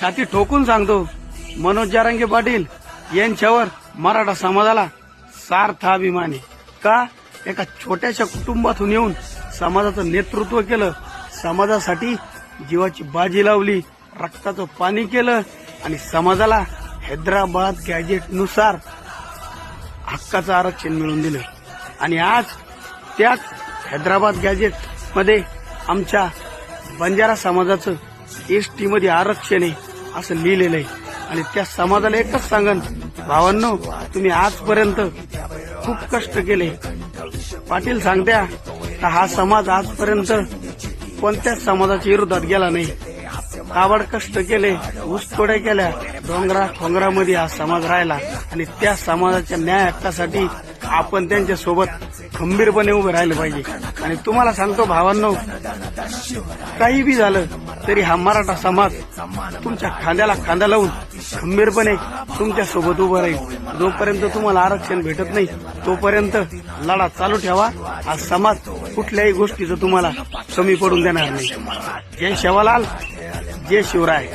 छाती ठोकून सांगतो, मनोज जरांगे पाटील यांच्यावर मराठा समाजाला सार्थ अभिमान आहे. का? एका छोट्याशा कुटुंबातून येऊन समाजाचं नेतृत्व केलं, समाजासाठी जीवाची बाजी लावली, रक्ताचं पाणी केलं आणि समाजाला हैदराबाद गॅजेटनुसार हक्काचं आरक्षण मिळवून दिलं. आणि आज त्याच हैदराबाद गॅजेट मध्ये आमच्या बंजारा समाजाचं एसटी मध्ये आरक्षण आहे असं लिहिलेलं आहे. आणि त्या समाजाला एकच सांगन, भावांनो, तुम्ही आजपर्यंत खूप कष्ट केले. पाटील सांगत्या तर हा समाज आजपर्यंत कोणत्याच समाजाच्या विरोधात गेला नाही. काबड कष्ट केले, ऊसतोड्या केल्या, डोंगरा खोंगरामध्ये हा समाज राहिला आणि त्या समाजाच्या न्याय हक्कासाठी आपण त्यांच्या सोबत खंबीरपणे उभे राहिले पाहिजे. आणि तुम्हाला सांगतो भावांनो, काही बी झालं तरी हा मराठा समाज तुमच्या खांद्याला खांदा लावून खंबीरपणे तुमच्या सोबत उभं राहील. जोपर्यंत तुम्हाला आरक्षण भेटत नाही तोपर्यंत लढा चालू ठेवा. हा समाज कुठल्याही गोष्टीचं तुम्हाला कमी पडून देणार नाही. जय शेवालाल, जय शिवराय.